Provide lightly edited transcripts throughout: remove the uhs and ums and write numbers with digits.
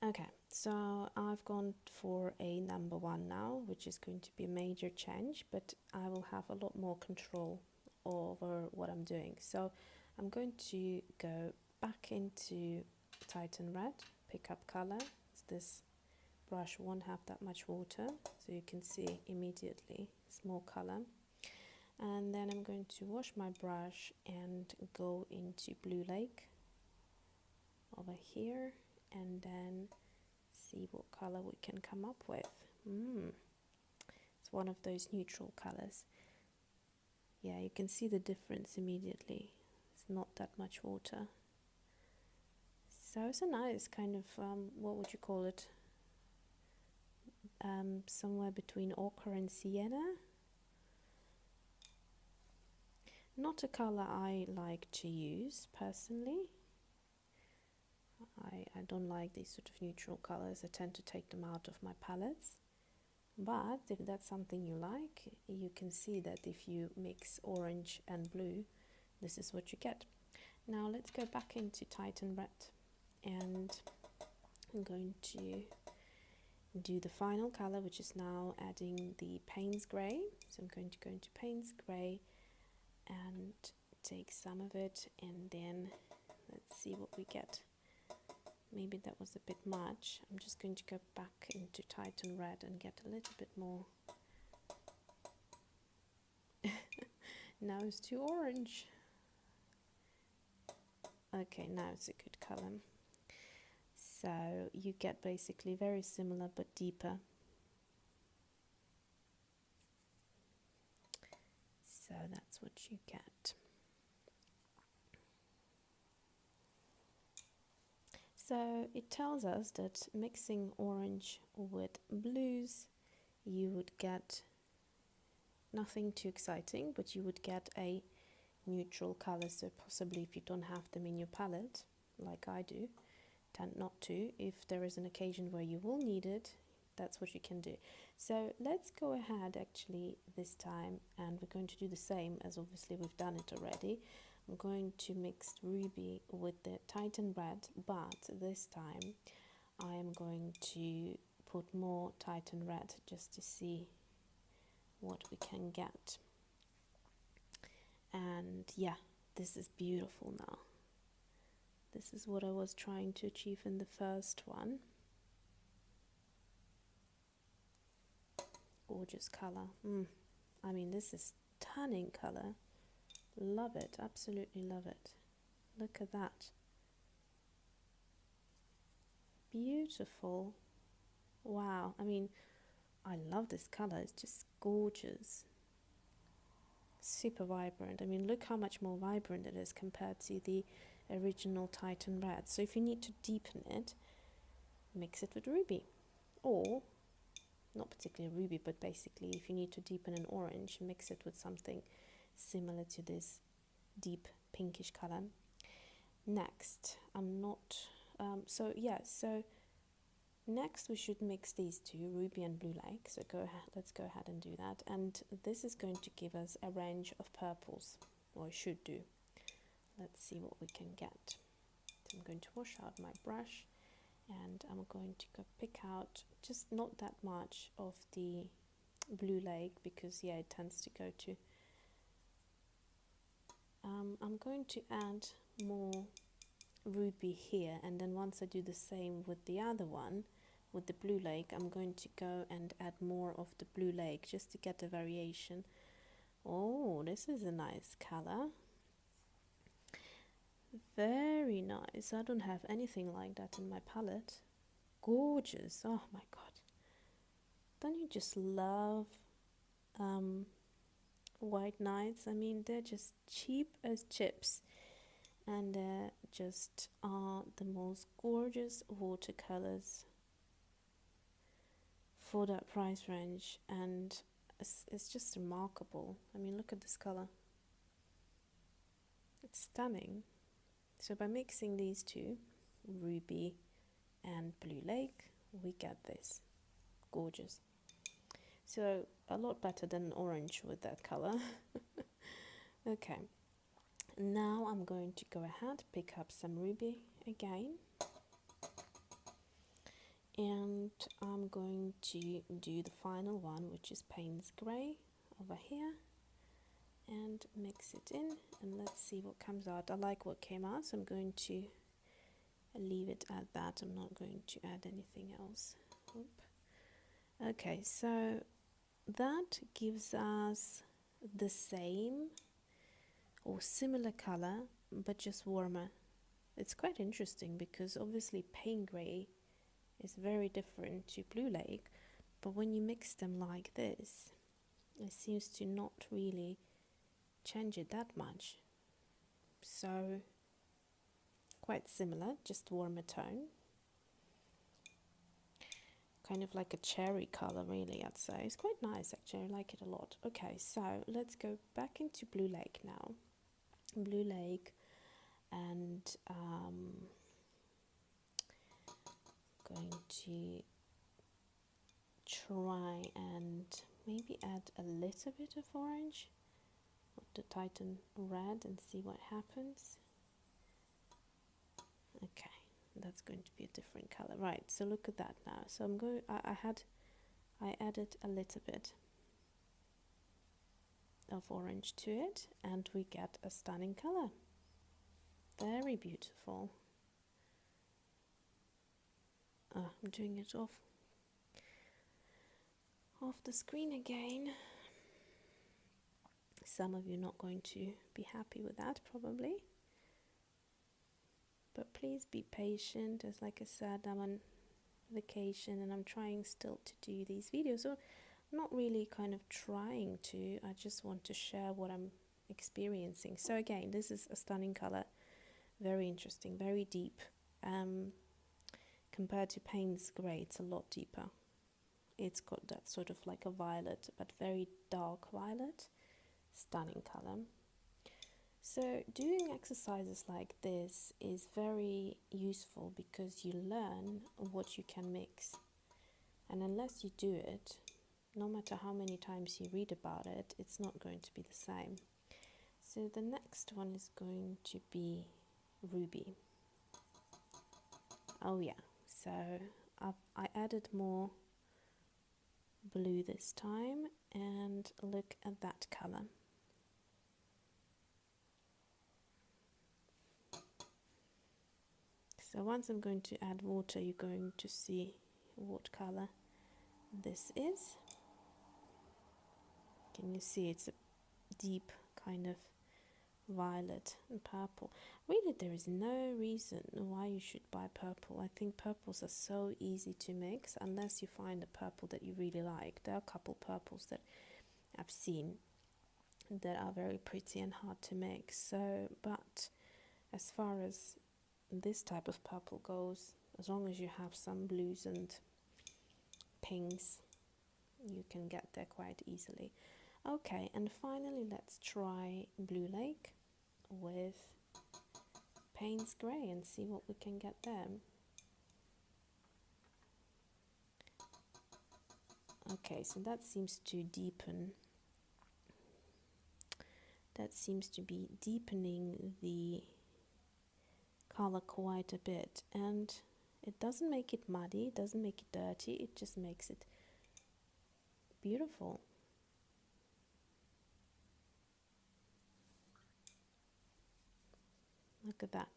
Okay, so I've gone for a number 1 now, which is going to be a major change, but I will have a lot more control over what I'm doing. So I'm going to go back into Titan Red, pick up color. This brush won't have that much water, so you can see immediately it's more color. And then I'm going to wash my brush and go into Blue Lake over here, and then see what color we can come up with. It's one of those neutral colors. Yeah, you can see the difference immediately. It's not that much water. So it's a nice kind of, what would you call it? Somewhere between ochre and sienna. Not a color I like to use personally. I don't like these sort of neutral colors. I tend to take them out of my palettes. But if that's something you like, you can see that if you mix orange and blue, this is what you get. Now let's go back into Titan Red, and I'm going to do the final color, which is now adding the Payne's Grey. So I'm going to go into Payne's Grey and take some of it, and then let's see what we get. Maybe that was a bit much. I'm just going to go back into Titan Red and get a little bit more. Now it's too orange. Okay, now it's a good color. So you get basically very similar but deeper. So that's what you get. So it tells us that mixing orange with blues, you would get nothing too exciting, but you would get a neutral color. So possibly if you don't have them in your palette, like I do, tend not to. If there is an occasion where you will need it, that's what you can do. So let's go ahead actually this time, and we're going to do the same as obviously we've done it already. I'm going to mix Ruby with the Titan Red, but this time I am going to put more Titan Red just to see what we can get. And yeah, this is beautiful now. This is what I was trying to achieve in the first one. Gorgeous color. I mean, this is stunning color. Love it, absolutely love it. Look at that. Beautiful. Wow, I mean, I love this color. It's just gorgeous. Super vibrant. I mean, look how much more vibrant it is compared to the original Titan Red. So if you need to deepen it, mix it with Ruby. Or, not particularly Ruby, but basically if you need to deepen an orange, mix it with something similar to this deep pinkish color. Next, so next we should mix these two, Ruby and Blue Lake. So let's go ahead and do that. And this is going to give us a range of purples, or it should do. Let's see what we can get. So I'm going to wash out my brush, and I'm going to go pick out just not that much of the Blue Lake, because yeah, it tends to go to I'm going to add more Ruby here, and then once I do the same with the other one, with the Blue Lake, I'm going to go and add more of the Blue Lake just to get a variation. Oh, this is a nice color. Very nice. I don't have anything like that in my palette. Gorgeous. Oh my god. Don't you just love White Nights? I mean, they're just cheap as chips, and just are the most gorgeous watercolors for that price range, and it's just remarkable. I mean, look at this color. It's stunning. So by mixing these two, Ruby and Blue Lake, we get this. Gorgeous. So a lot better than orange with that color. Okay, now I'm going to go ahead, pick up some Ruby again, And I'm going to do the final one, which is Payne's Grey over here, and mix it in, and let's see what comes out. I like what came out, so I'm going to leave it at that. I'm not going to add anything else. Oop. Okay, so that gives us the same or similar color, but just warmer. It's quite interesting because obviously Payne Grey is very different to Blue Lake, but when you mix them like this, it seems to not really change it that much. So quite similar, just warmer tone. Kind of like a cherry color, really, I'd say. It's quite nice, actually. I like it a lot. Okay, so let's go back into Blue Lake now. Blue Lake, and going to try and maybe add a little bit of orange, the Titan red, and see what happens. Okay, that's going to be a different color, right? So look at that now. So I'm going. I added a little bit of orange to it, and we get a stunning color. Very beautiful. I'm doing it off the screen again. Some of you are not going to be happy with that, probably. But please be patient. As like I said, I'm on vacation and I'm trying still to do these videos. So I'm not really kind of trying to. I just want to share what I'm experiencing. So again, this is a stunning color. Very interesting, very deep. Compared to Payne's Grey, it's a lot deeper. It's got that sort of like a violet, but very dark violet. Stunning color. So doing exercises like this is very useful because you learn what you can mix. And unless you do it, no matter how many times you read about it, it's not going to be the same. So the next one is going to be Ruby. Oh yeah, so I added more blue this time, and look at that color. So once I'm going to add water, you're going to see what color this is. Can you see it's a deep kind of violet and purple. Really, there is no reason why you should buy purple. I think purples are so easy to mix unless you find a purple that you really like. There are a couple purples that I've seen that are very pretty and hard to mix. So, but as far as this type of purple goes, as long as you have some blues and pinks, you can get there quite easily. Okay, and finally let's try Blue Lake with Payne's Grey and see what we can get there. Okay, so that seems to deepen. That seems to be deepening the color quite a bit, and it doesn't make it muddy, it doesn't make it dirty, it just makes it beautiful. Look at that.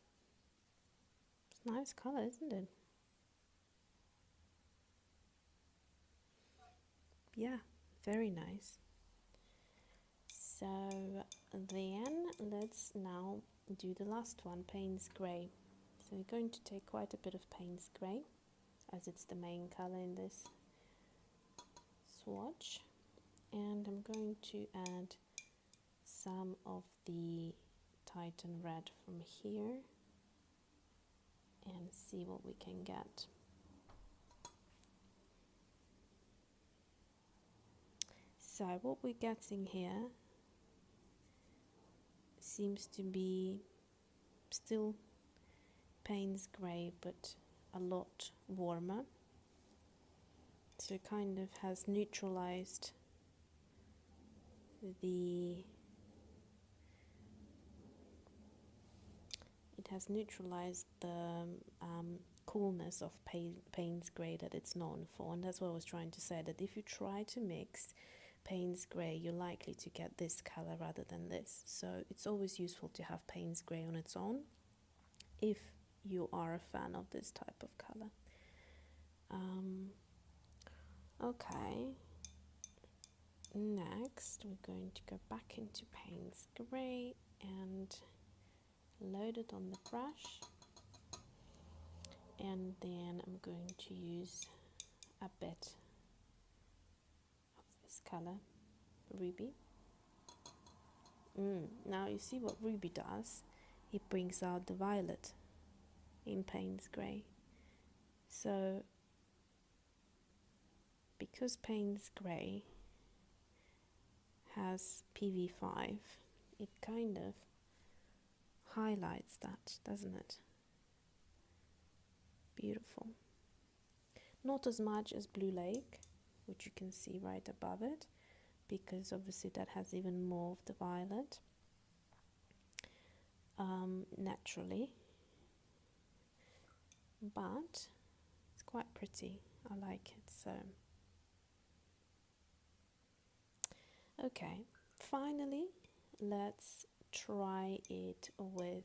It's a nice color, isn't it? Yeah, very nice. So then let's now do the last one, Payne's Grey. So we're going to take quite a bit of Payne's Grey, as it's the main color in this swatch, and I'm going to add some of the Titan red from here and see what we can get. So what we're getting here seems to be still Payne's Grey, but a lot warmer. So it kind of has neutralized the coolness of Payne's grey that it's known for. And that's what I was trying to say, that if you try to mix Payne's grey, you're likely to get this color rather than this. So it's always useful to have Payne's grey on its own if you are a fan of this type of color. Okay, next we're going to go back into Payne's grey and load it on the brush, and then I'm going to use a bit of this color, Ruby. Now you see what Ruby does, it brings out the violet in Payne's grey. So because Payne's grey has PV5, it kind of highlights that, doesn't it? Beautiful. Not as much as Blue Lake, which you can see right above it, because obviously that has even more of the violet naturally, but it's quite pretty. I like it. So okay, finally let's try it with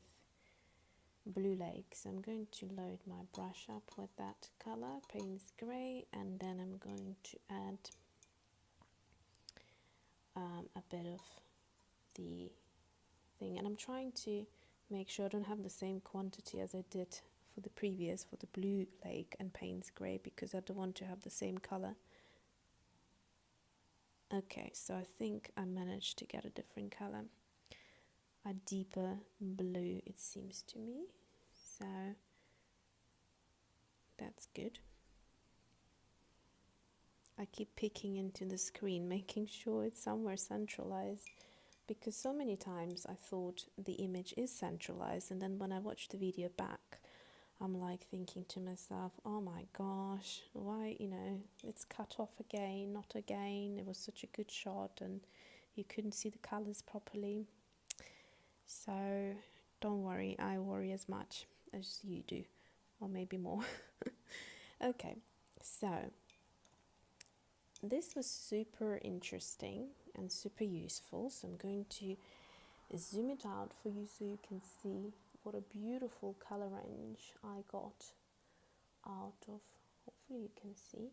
Blue Lake. So I'm going to load my brush up with that color, Payne's grey, and then I'm going to add a bit of the thing, and I'm trying to make sure I don't have the same quantity as I did for the previous, for the Blue Lake and Payne's grey, because I don't want to have the same color. Okay, so I think I managed to get a different color, a deeper blue, it seems to me, so that's good. I keep peeking into the screen, making sure it's somewhere centralized, because so many times I thought the image is centralized, and then when I watch the video back, I'm like thinking to myself, oh my gosh, why, it's cut off again, not again, it was such a good shot and you couldn't see the colors properly. So don't worry, I worry as much as you do, or maybe more. Okay, so this was super interesting and super useful, so I'm going to zoom it out for you so you can see what a beautiful color range I got out of, hopefully you can see,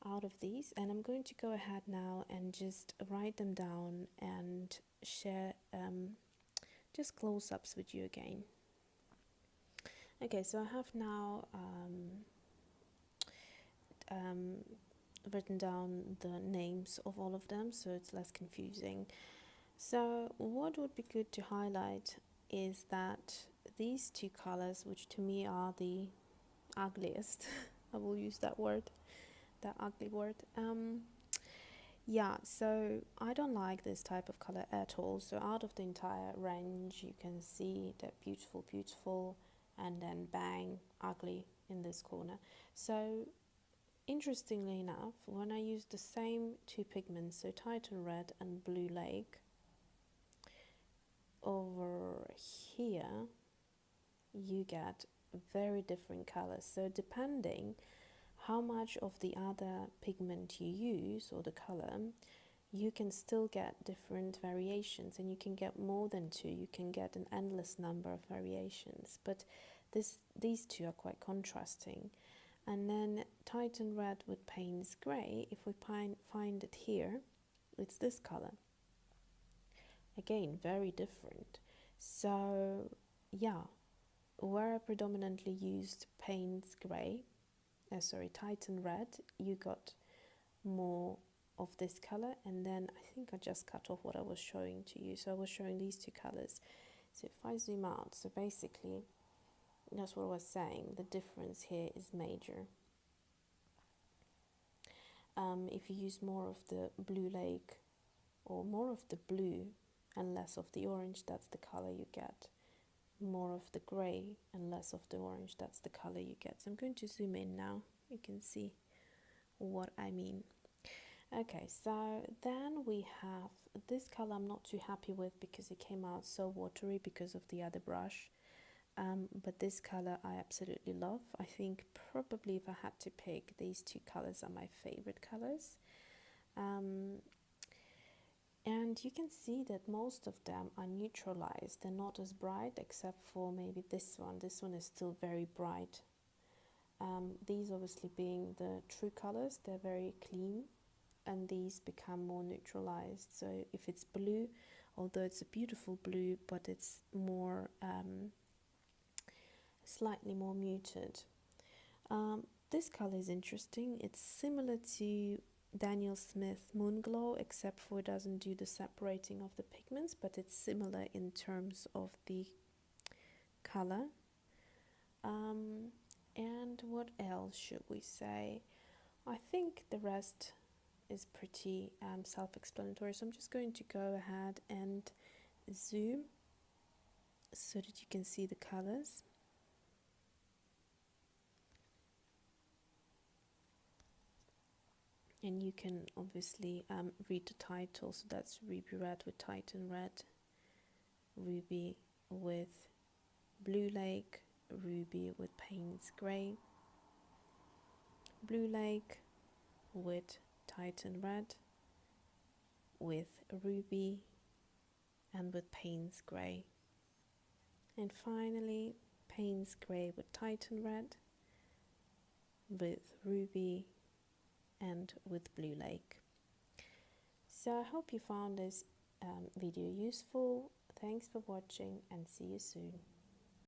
out of these. And I'm going to go ahead now and just write them down and share just close-ups with you again. Okay, so I have now written down the names of all of them so it's less confusing. So what would be good to highlight is that these two colors, which to me are the ugliest, I will use that word, that ugly word, yeah, so I don't like this type of color at all. So out of the entire range you can see that beautiful, and then bang, ugly in this corner. So interestingly enough, when I use the same two pigments, so Titan Red and Blue Lake, over here you get very different colors. So depending how much of the other pigment you use or the color, you can still get different variations, and you can get more than two. You can get an endless number of variations, but these two are quite contrasting. And then Titan Red with Payne's grey, if we find it here, it's this color. Again, very different. So yeah, where I predominantly used Payne's grey, Titan Red, you got more of this color, and then I think I just cut off what I was showing to you. So I was showing these two colors. So if I zoom out, so basically that's what I was saying, the difference here is major. If you use more of the Blue Lake or more of the blue and less of the orange, that's the color you get. More of the grey and less of the orange, that's the color you get. So I'm going to zoom in now, you can see what I mean. Okay, so then we have this color I'm not too happy with because it came out so watery because of the other brush. but this color I absolutely love. I think probably if I had to pick, these two colors are my favorite colors. And you can see that most of them are neutralized. They're not as bright, except for maybe this one. This one is still very bright. These obviously being the true colors, they're very clean, and these become more neutralized. So if it's blue, although it's a beautiful blue, but it's more slightly more muted. This color is interesting. It's similar to Daniel Smith Moonglow, except for it doesn't do the separating of the pigments, but it's similar in terms of the color. And what else should we say? I think the rest is pretty self-explanatory, so I'm just going to go ahead and zoom so that you can see the colors. And you can obviously read the title. So that's Ruby Red with Titan Red, Ruby with Blue Lake, Ruby with Payne's Grey, Blue Lake with Titan Red, with Ruby, and with Payne's Grey. And finally, Payne's Grey with Titan Red, with Ruby, and with Blue Lake. So I hope you found this video useful. Thanks for watching, and see you soon.